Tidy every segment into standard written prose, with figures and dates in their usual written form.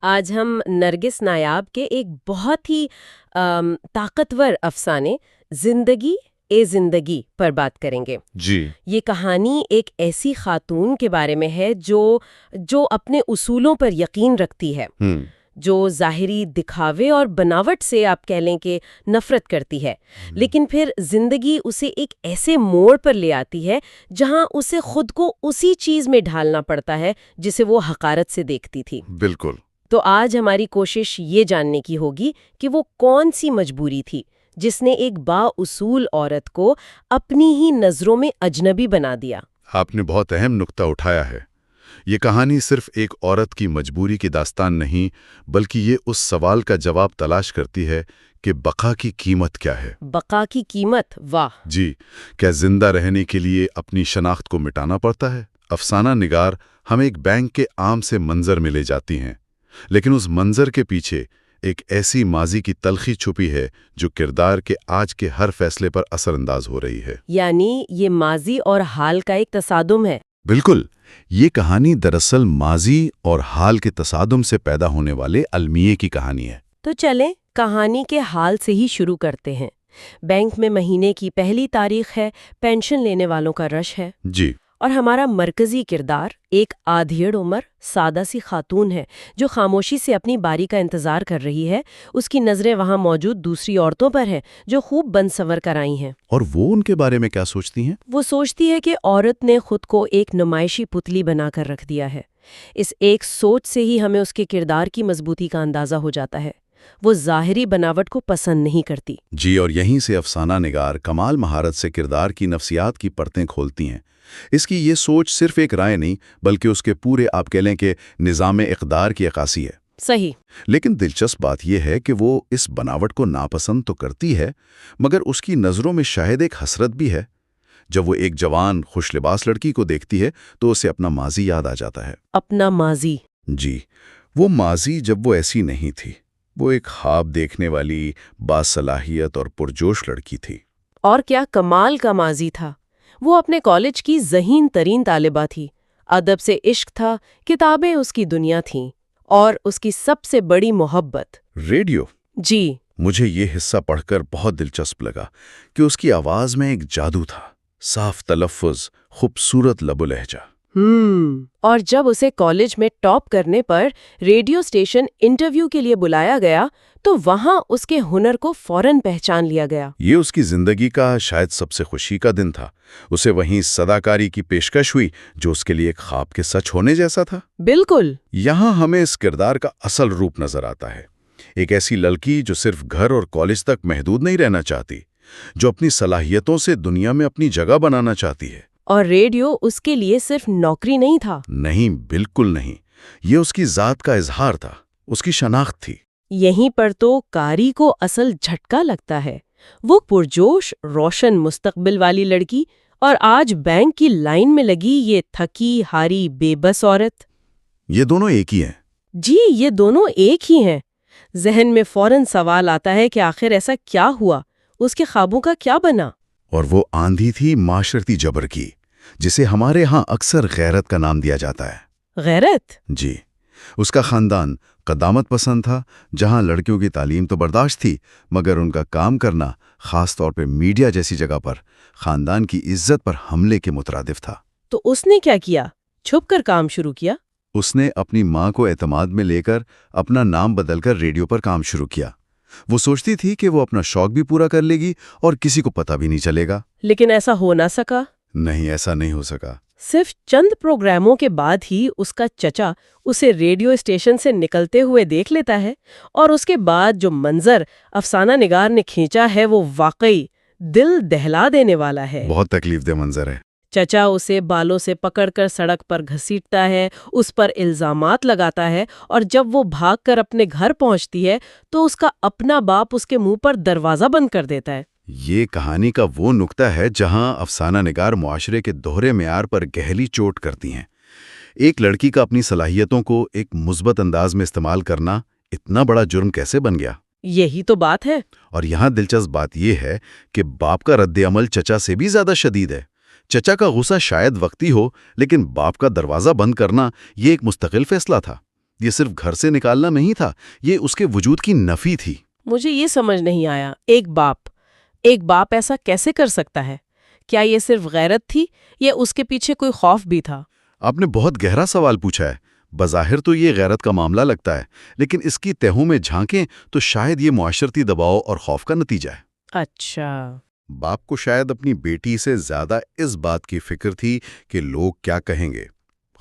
آج ہم نرگس نایاب کے ایک بہت ہی طاقتور افسانے زندگی اے زندگی پر بات کریں گے۔ جی یہ کہانی ایک ایسی خاتون کے بارے میں ہے جو اپنے اصولوں پر یقین رکھتی ہے، جو ظاہری دکھاوے اور بناوٹ سے آپ کہہ لیں کہ نفرت کرتی ہے، لیکن پھر زندگی اسے ایک ایسے موڑ پر لے آتی ہے جہاں اسے خود کو اسی چیز میں ڈھالنا پڑتا ہے جسے وہ حقارت سے دیکھتی تھی۔ بالکل۔ تو آج ہماری کوشش یہ جاننے کی ہوگی کہ وہ کون سی مجبوری تھی جس نے ایک با اصول عورت کو اپنی ہی نظروں میں اجنبی بنا دیا۔ آپ نے بہت اہم نقطہ اٹھایا ہے۔ یہ کہانی صرف ایک عورت کی مجبوری کی داستان نہیں، بلکہ یہ اس سوال کا جواب تلاش کرتی ہے کہ بقا کی قیمت کیا ہے۔ بقا کی قیمت، واہ! جی، کیا زندہ رہنے کے لیے اپنی شناخت کو مٹانا پڑتا ہے؟ افسانہ نگار ہمیں ایک بینک کے عام سے منظر میں لے جاتی ہیں، لیکن اس منظر کے پیچھے ایک ایسی ماضی کی تلخی چھپی ہے جو کردار کے آج کے ہر فیصلے پر اثر انداز ہو رہی ہے۔ یعنی یہ ماضی اور حال کا ایک تصادم ہے۔ بالکل، یہ کہانی دراصل ماضی اور حال کے تصادم سے پیدا ہونے والے المیے کی کہانی ہے۔ تو چلیں کہانی کے حال سے ہی شروع کرتے ہیں۔ بینک میں مہینے کی پہلی تاریخ ہے، پینشن لینے والوں کا رش ہے، جی، اور ہمارا مرکزی کردار ایک آدھیڑ عمر سادہ سی خاتون ہے جو خاموشی سے اپنی باری کا انتظار کر رہی ہے۔ اس کی نظریں وہاں موجود دوسری عورتوں پر ہیں جو خوب بن سنور کر آئی ہیں۔ اور وہ ان کے بارے میں کیا سوچتی ہیں؟ وہ سوچتی ہے کہ عورت نے خود کو ایک نمائشی پتلی بنا کر رکھ دیا ہے۔ اس ایک سوچ سے ہی ہمیں اس کے کردار کی مضبوطی کا اندازہ ہو جاتا ہے۔ وہ ظاہری بناوٹ کو پسند نہیں کرتی۔ جی، اور یہیں سے افسانہ نگار کمال مہارت سے کردار کی نفسیات کی پرتیں کھولتی ہیں۔ اس کی یہ سوچ صرف ایک رائے نہیں، بلکہ اس کے پورے آپ کہہ لیں کہ نظام اقدار کی عکاسی ہے۔ صحیح۔ لیکن دلچسپ بات یہ ہے کہ وہ اس بناوٹ کو ناپسند تو کرتی ہے، مگر اس کی نظروں میں شاید ایک حسرت بھی ہے۔ جب وہ ایک جوان خوش لباس لڑکی کو دیکھتی ہے تو اسے اپنا ماضی یاد آ جاتا ہے۔ اپنا ماضی؟ جی، وہ ماضی جب وہ ایسی نہیں تھی، وہ ایک خواب دیکھنے والی باصلاحیت اور پرجوش لڑکی تھی۔ اور کیا کمال کا ماضی تھا! وہ اپنے کالج کی ذہین ترین طالبہ تھی، ادب سے عشق تھا، کتابیں اس کی دنیا تھیں، اور اس کی سب سے بڑی محبت ریڈیو۔ جی، مجھے یہ حصہ پڑھ کر بہت دلچسپ لگا کہ اس کی آواز میں ایک جادو تھا، صاف تلفظ، خوبصورت لب و لہجہ۔ اور جب اسے کالج میں ٹاپ کرنے پر ریڈیو اسٹیشن انٹرویو کے لیے بلایا گیا تو وہاں اس کے ہنر کو فوراً پہچان لیا گیا۔ یہ اس کی زندگی کا شاید سب سے خوشی کا دن تھا۔ اسے وہیں صداکاری کی پیشکش ہوئی جو اس کے لیے ایک خواب کے سچ ہونے جیسا تھا۔ بالکل۔ یہاں ہمیں اس کردار کا اصل روپ نظر آتا ہے، ایک ایسی لڑکی جو صرف گھر اور کالج تک محدود نہیں رہنا چاہتی، جو اپنی صلاحیتوں سے دنیا میں اپنی جگہ بنانا چاہتی ہے۔ اور ریڈیو اس کے لیے صرف نوکری نہیں تھا۔ نہیں، بالکل نہیں، یہ اس کی ذات کا اظہار تھا، اس کی شناخت تھی۔ یہیں پر تو کاری کو اصل جھٹکا لگتا ہے۔ وہ پرجوش، روشن مستقبل والی لڑکی، اور آج بینک کی لائن میں لگی یہ تھکی ہاری بے بس عورت۔ یہ دونوں ایک ہی ہیں۔ جی، یہ دونوں ایک ہی ہیں۔ ذہن میں فوراً سوال آتا ہے کہ آخر ایسا کیا ہوا، اس کے خوابوں کا کیا بنا؟ اور وہ آندھی تھی معاشرتی جبر کی، جسے ہمارے ہاں اکثر غیرت کا نام دیا جاتا ہے۔ غیرت؟ جی، اس کا خاندان قدامت پسند تھا، جہاں لڑکیوں کی تعلیم تو برداشت تھی، مگر ان کا کام کرنا، خاص طور پہ میڈیا جیسی جگہ پر، خاندان کی عزت پر حملے کے مترادف تھا۔ تو اس نے کیا کیا؟ چھپ کر کام شروع کیا؟ اس نے اپنی ماں کو اعتماد میں لے کر اپنا نام بدل کر ریڈیو پر کام شروع کیا۔ وہ سوچتی تھی کہ وہ اپنا شوق بھی پورا کر لے گی اور کسی کو پتہ بھی نہیں چلے گا۔ لیکن ایسا ہو نہ سکا۔ نہیں، ایسا نہیں ہو سکا۔ صرف چند پروگراموں کے بعد ہی اس کا چچا اسے ریڈیو اسٹیشن سے نکلتے ہوئے دیکھ لیتا ہے، اور اس کے بعد جو منظر افسانہ نگار نے کھینچا ہے وہ واقعی دل دہلا دینے والا ہے۔ بہت تکلیف دہ منظر ہے۔ چچا اسے بالوں سے پکڑ کر سڑک پر گھسیٹتا ہے، اس پر الزامات لگاتا ہے، اور جب وہ بھاگ کر اپنے گھر پہنچتی ہے تو اس کا اپنا باپ اس کے منہ پر دروازہ بند کر دیتا ہے۔ یہ کہانی کا وہ نقطہ ہے جہاں افسانہ نگار معاشرے کے دوہرے معیار پر گہری چوٹ کرتی ہیں۔ ایک لڑکی کا اپنی صلاحیتوں کو ایک مثبت انداز میں استعمال کرنا اتنا بڑا جرم کیسے بن گیا؟ یہی تو بات ہے۔ اور یہاں دلچسپ بات یہ ہے کہ باپ کا رد عمل چچا سے بھی زیادہ شدید ہے۔ چچا کا غصہ شاید وقتی ہو، لیکن باپ کا دروازہ بند کرنا یہ ایک مستقل فیصلہ تھا۔ یہ صرف گھر سے نکالنا نہیں تھا، یہ اس کے وجود کی نفی تھی۔ مجھے یہ سمجھ نہیں آیا، ایک باپ ایسا کیسے کر سکتا ہے؟ کیا یہ صرف غیرت تھی یا اس کے پیچھے کوئی خوف بھی تھا؟ آپ نے بہت گہرا سوال پوچھا ہے۔ بظاہر تو یہ غیرت کا معاملہ لگتا ہے، لیکن اس کی تہوں میں جھانکیں تو شاید یہ معاشرتی دباؤ اور خوف کا نتیجہ ہے۔ اچھا۔ باپ کو شاید اپنی بیٹی سے زیادہ اس بات کی فکر تھی کہ لوگ کیا کہیں گے۔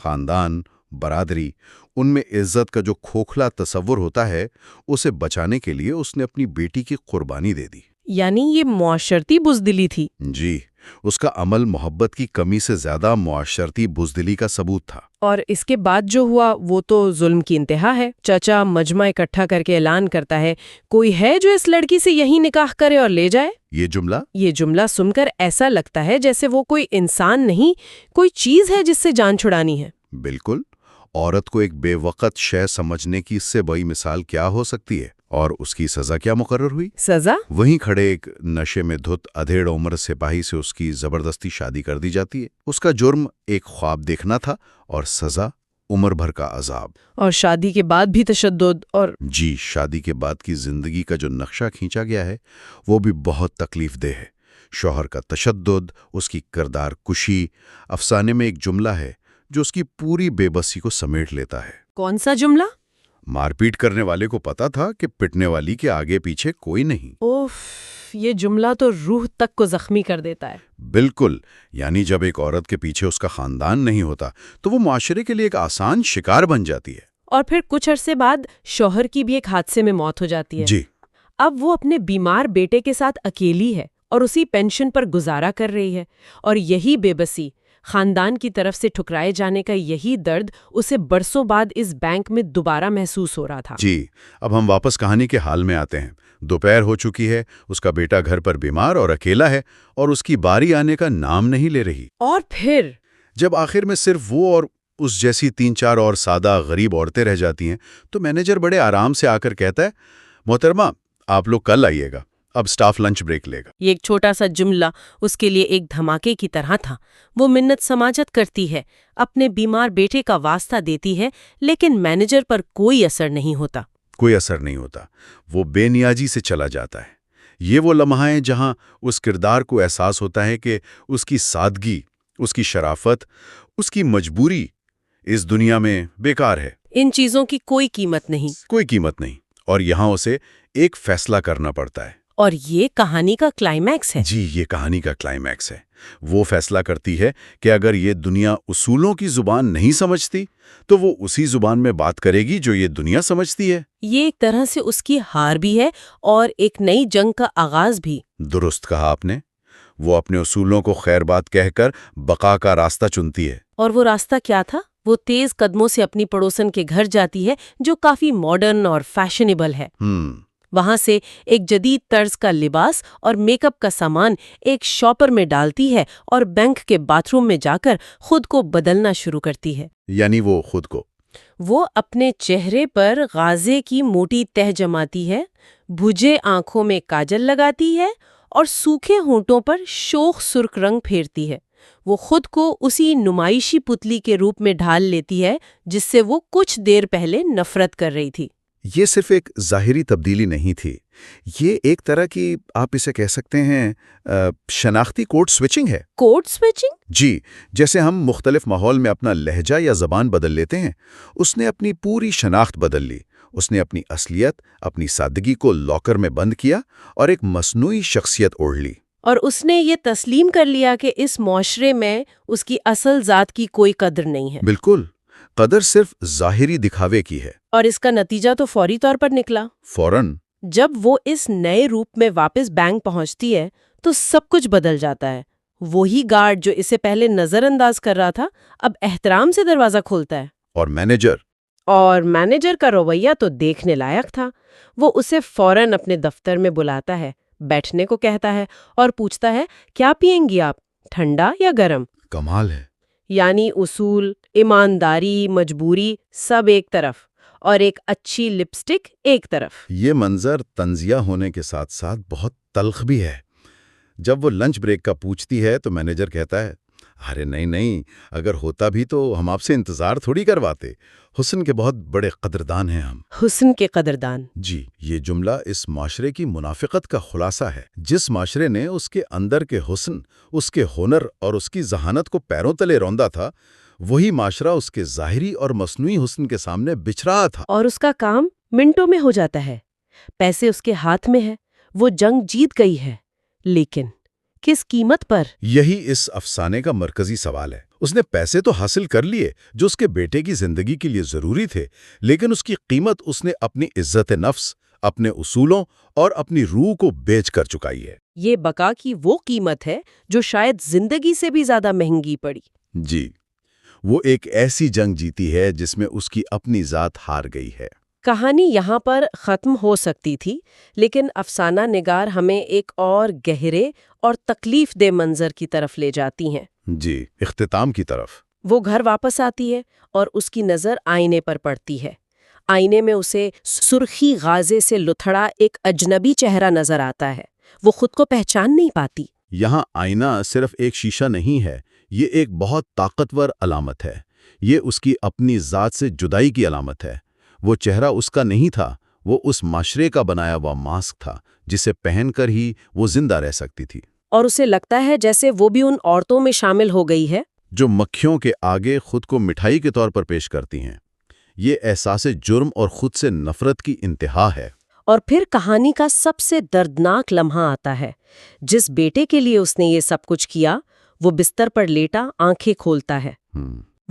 خاندان، برادری، ان میں عزت کا جو کھوکھلا تصور ہوتا ہے، اسے بچانے کے لیے اس نے اپنی بیٹی کی قربانی دے دی۔ یعنی یہ معاشرتی بزدلی تھی؟ جی، اس کا عمل محبت کی کمی سے زیادہ معاشرتی بزدلی کا ثبوت تھا۔ اور اس کے بعد جو ہوا وہ تو ظلم کی انتہا ہے۔ چچا مجمع اکٹھا کر کے اعلان کرتا ہے، کوئی ہے جو اس لڑکی سے یہی نکاح کرے اور لے جائے؟ یہ جملہ سن کر ایسا لگتا ہے جیسے وہ کوئی انسان نہیں، کوئی چیز ہے جس سے جان چھڑانی ہے۔ بالکل، عورت کو ایک بے وقت شے سمجھنے کی اس سے بڑی مثال کیا ہو سکتی ہے؟ اور اس کی سزا کیا مقرر ہوئی؟ سزا؟ وہیں کھڑے ایک نشے میں دھت ادھیڑ عمر سپاہی سے اس کی زبردستی شادی کر دی جاتی ہے۔ اس کا جرم ایک خواب دیکھنا تھا اور سزا عمر بھر کا عذاب۔ اور شادی کے بعد بھی تشدد اور جی، شادی کے بعد کی زندگی کا جو نقشہ کھینچا گیا ہے وہ بھی بہت تکلیف دہ ہے۔ شوہر کا تشدد، اس کی کردار کشی، افسانے میں ایک جملہ ہے جو اس کی پوری بے بسی کو سمیٹ لیتا ہے۔ کون سا جملہ؟ مار پیٹ کرنے والے کو پتا تھا کہ پٹنے والی کے آگے پیچھے کوئی نہیں۔ اوف، یہ جملہ تو روح تک کو زخمی کر دیتا ہے۔ بالکل، یعنی جب ایک عورت کے پیچھے اس کا خاندان نہیں ہوتا تو وہ معاشرے کے لیے ایک آسان شکار بن جاتی ہے۔ اور پھر کچھ عرصے بعد شوہر کی بھی ایک حادثے میں موت ہو جاتی ہے۔ جی۔ اب وہ اپنے بیمار بیٹے کے ساتھ اکیلی ہے اور اسی پینشن پر گزارا کر رہی ہے، اور یہی بے بسی، خاندان کی طرف سے ٹھکرائے جانے کا یہی درد اسے برسوں بعد اس بینک میں دوبارہ محسوس ہو رہا تھا۔ جی، اب ہم واپس کہانی کے حال میں آتے ہیں۔ دوپہر ہو چکی ہے، اس کا بیٹا گھر پر بیمار اور اکیلا ہے، اور اس کی باری آنے کا نام نہیں لے رہی۔ اور پھر جب آخر میں صرف وہ اور اس جیسی 3-4 اور سادہ غریب عورتیں رہ جاتی ہیں تو مینیجر بڑے آرام سے آ کر کہتا ہے، محترمہ آپ لوگ کل آئیے گا، اب سٹاف لنچ بریک لے گا۔ یہ ایک چھوٹا سا جملہ اس کے لیے ایک دھماکے کی طرح تھا۔ وہ منت سماجت کرتی ہے، اپنے بیمار بیٹے کا واسطہ دیتی ہے، لیکن مینیجر پر کوئی اثر نہیں ہوتا۔ وہ بے نیازی سے چلا جاتا ہے۔ یہ وہ لمحہ ہے جہاں اس کردار کو احساس ہوتا ہے کہ اس کی سادگی، اس کی شرافت، اس کی مجبوری اس دنیا میں بیکار ہے۔ ان چیزوں کی کوئی قیمت نہیں۔ اور یہاں اسے ایک فیصلہ کرنا پڑتا ہے۔ اور یہ کہانی کا کلائمیکس ہے۔ جی، یہ کہانی کا کلائمیکس ہے۔ وہ فیصلہ کرتی ہے کہ اگر یہ دنیا اصولوں کی زبان نہیں سمجھتی تو وہ اسی زبان میں بات کرے گی جو یہ دنیا سمجھتی ہے۔ یہ ایک طرح سے اس کی ہار بھی ہے اور ایک نئی جنگ کا آغاز بھی۔ درست کہا آپ نے۔ وہ اپنے اصولوں کو خیر بات کہہ کر بقا کا راستہ چنتی ہے۔ اور وہ راستہ کیا تھا؟ وہ تیز قدموں سے اپنی پڑوسن کے گھر جاتی ہے جو کافی ماڈرن اور فیشنیبل ہے۔ وہاں سے ایک جدید طرز کا لباس اور میک اپ کا سامان ایک شاپر میں ڈالتی ہے اور بینک کے باتھ روم میں جا کر خود کو بدلنا شروع کرتی ہے۔ یعنی وہ خود کو وہ اپنے چہرے پر غازے کی موٹی تہ جماتی ہے، بھجے آنکھوں میں کاجل لگاتی ہے اور سوکھے ہونٹوں پر شوخ سرخ رنگ پھیرتی ہے۔ وہ خود کو اسی نمائشی پتلی کے روپ میں ڈھال لیتی ہے جس سے وہ کچھ دیر پہلے نفرت کر رہی تھی۔ یہ صرف ایک ظاہری تبدیلی نہیں تھی، یہ ایک طرح کی آپ اسے کہہ سکتے ہیں شناختی کوڈ سوئچنگ ہے۔ Code switching? جی، جیسے ہم مختلف ماحول میں اپنا لہجہ یا زبان بدل لیتے ہیں، اس نے اپنی پوری شناخت بدل لی۔ اس نے اپنی اصلیت، اپنی سادگی کو لاکر میں بند کیا اور ایک مصنوعی شخصیت اوڑھ لی۔ اور اس نے یہ تسلیم کر لیا کہ اس معاشرے میں اس کی اصل ذات کی کوئی قدر نہیں ہے۔ بالکل، قدر صرف ظاہری دکھاوے کی ہے۔ اور اس کا نتیجہ تو فوری طور پر نکلا۔ فوراً جب وہ اس نئے روپ میں واپس بینک پہنچتی ہے تو سب کچھ بدل جاتا ہے۔ وہی گارڈ جو اسے پہلے نظر انداز کر رہا تھا اب احترام سے دروازہ کھولتا ہے۔ اور مینیجر کا رویہ تو دیکھنے لائق تھا۔ وہ اسے فوراً اپنے دفتر میں بلاتا ہے، بیٹھنے کو کہتا ہے اور پوچھتا ہے، کیا پئیں گی آپ، ٹھنڈا یا گرم؟ کمال ہے۔ یعنی اصول، ایمانداری، مجبوری سب ایک طرف اور ایک اچھی لپسٹک ایک طرف۔ یہ منظر طنزیہ ہونے کے ساتھ ساتھ بہت تلخ بھی ہے۔ جب وہ لنچ بریک کا پوچھتی ہے تو مینیجر کہتا ہے، ارے نہیں نہیں، اگر ہوتا بھی تو ہم آپ سے انتظار تھوڑی کرواتے۔ حسن کے بہت بڑے قدردان ہیں ہم۔ حسن کے قدردان؟ جی، یہ جملہ اس معاشرے کی منافقت کا خلاصہ ہے۔ جس معاشرے نے اس کے اندر کے حسن، اس کے ہنر اور اس کی ذہانت کو پیروں تلے روندا تھا، وہی معاشرہ اس کے ظاہری اور مصنوعی حسن کے سامنے بچھ رہا تھا۔ اور اس کا کام منٹوں میں ہو جاتا ہے، پیسے اس کے ہاتھ میں ہے، وہ جنگ جیت گئی ہے، لیکن کس قیمت پر؟ یہی اس افسانے کا مرکزی سوال ہے۔ اس نے پیسے تو حاصل کر لیے جو اس کے بیٹے کی زندگی کے لیے ضروری تھے، لیکن اس کی قیمت اس نے اپنی عزت نفس، اپنے اصولوں اور اپنی روح کو بیچ کر چکائی ہے۔ یہ بقا کی وہ قیمت ہے جو شاید زندگی سے بھی زیادہ مہنگی پڑی۔ جی، وہ ایک ایسی جنگ جیتی ہے جس میں اس کی اپنی ذات ہار گئی ہے۔ کہانی یہاں پر ختم ہو سکتی تھی، لیکن افسانہ نگار ہمیں ایک اور گہرے اور تکلیف دہ منظر کی طرف لے جاتی ہیں۔ جی، اختتام کی طرف۔ وہ گھر واپس آتی ہے اور اس کی نظر آئینے پر پڑتی ہے۔ آئینے میں اسے سرخی غازے سے لتھڑا ایک اجنبی چہرہ نظر آتا ہے۔ وہ خود کو پہچان نہیں پاتی۔ یہاں آئینہ صرف ایک شیشہ نہیں ہے، یہ ایک بہت طاقتور علامت ہے۔ یہ اس کی اپنی ذات سے جدائی کی علامت ہے۔ وہ چہرہ اس کا نہیں تھا، وہ اس معاشرے کا بنایا ہوا ماسک تھا جسے پہن کر ہی وہ زندہ رہ سکتی تھی۔ اور اسے لگتا ہے جیسے وہ بھی ان عورتوں میں شامل ہو گئی ہے جو مکھیوں کے آگے خود کو مٹھائی کے طور پر پیش کرتی ہیں۔ یہ احساس جرم اور خود سے نفرت کی انتہا ہے۔ اور پھر کہانی کا سب سے دردناک لمحہ آتا ہے۔ جس بیٹے کے لیے اس نے یہ سب کچھ کیا، وہ بستر پر لیٹا آنکھیں کھولتا ہے۔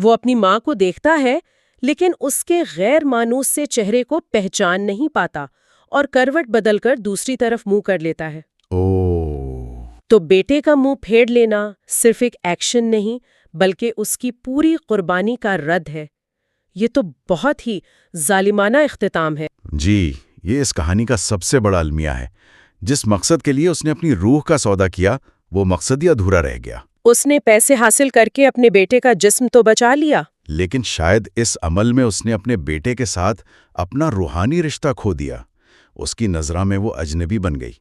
وہ اپنی ماں کو دیکھتا ہے، لیکن اس کے غیر مانوس سے چہرے کو پہچان نہیں پاتا اور کروٹ بدل کر دوسری طرف منہ کر لیتا ہے۔ تو بیٹے کا منہ پھیر لینا صرف ایک ایکشن نہیں، بلکہ اس کی پوری قربانی کا رد ہے۔ یہ تو بہت ہی ظالمانہ اختتام ہے۔ جی، یہ اس کہانی کا سب سے بڑا المیہ ہے۔ جس مقصد کے لیے اس نے اپنی روح کا سودا کیا، وہ مقصد ہی ادھورا رہ گیا۔ اس نے پیسے حاصل کر کے اپنے بیٹے کا جسم تو بچا لیا، لیکن شاید اس عمل میں اس نے اپنے بیٹے کے ساتھ اپنا روحانی رشتہ کھو دیا۔ اس کی نظروں میں وہ اجنبی بن گئی۔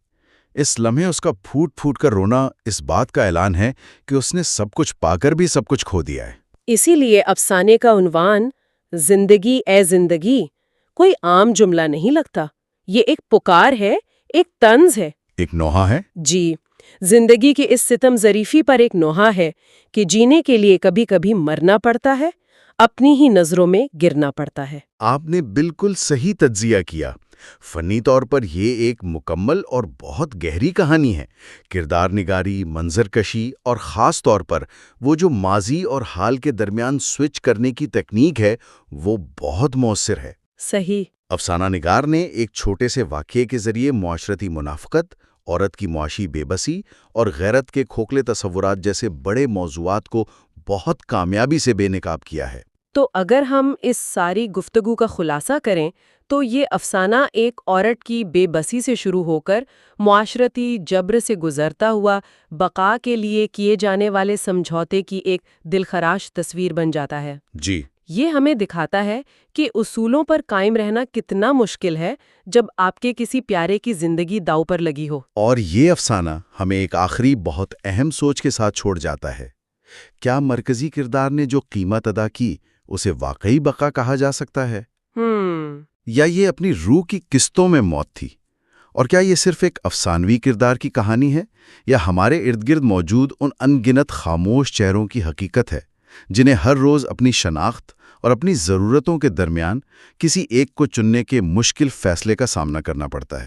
اس لمحے اس کا پھوٹ پھوٹ کر رونا اس بات کا اعلان ہے کہ اس نے سب کچھ پا کر بھی سب کچھ کھو دیا ہے۔ اسی لیے افسانے کا عنوان زندگی اے زندگی کوئی عام جملہ نہیں لگتا۔ یہ ایک پکار ہے، ایک طنز ہے، ایک نوحہ ہے۔ جی، زندگی کی اس ستم ظریفی پر ایک نوحہ ہے کہ جینے کے لیے کبھی کبھی مرنا پڑتا ہے، اپنی ہی نظروں میں گرنا پڑتا ہے۔ آپ نے بالکل صحیح تجزیہ کیا۔ فنی طور پر یہ ایک مکمل اور بہت گہری کہانی ہے۔ کردار نگاری، منظر کشی اور خاص طور پر وہ جو ماضی اور حال کے درمیان سوئچ کرنے کی تکنیک ہے، وہ بہت مؤثر ہے۔ صحیح۔ افسانہ نگار نے ایک چھوٹے سے واقعے کے ذریعے معاشرتی منافقت، عورت کی معاشی بے بسی اور غیرت کے کھوکھلے تصورات جیسے بڑے موضوعات کو بہت کامیابی سے بے نقاب کیا ہے۔ تو اگر ہم اس ساری گفتگو کا خلاصہ کریں تو یہ افسانہ ایک عورت کی بے بسی سے شروع ہو کر معاشرتی جبر سے گزرتا ہوا بقا کے لیے کیے جانے والے سمجھوتے کی ایک دلخراش تصویر بن جاتا ہے۔ جی، یہ ہمیں دکھاتا ہے کہ اصولوں پر قائم رہنا کتنا مشکل ہے جب آپ کے کسی پیارے کی زندگی داؤ پر لگی ہو۔ اور یہ افسانہ ہمیں ایک آخری بہت اہم سوچ کے ساتھ چھوڑ جاتا ہے۔ کیا مرکزی کردار نے جو قیمت ادا کی اسے واقعی بقا کہا جا سکتا ہے؟ یا یہ اپنی روح کی قسطوں میں موت تھی؟ اور کیا یہ صرف ایک افسانوی کردار کی کہانی ہے، یا ہمارے ارد گرد موجود ان ان گنت خاموش چہروں کی حقیقت ہے جنہیں ہر روز اپنی شناخت اور اپنی ضرورتوں کے درمیان کسی ایک کو چننے کے مشکل فیصلے کا سامنا کرنا پڑتا ہے؟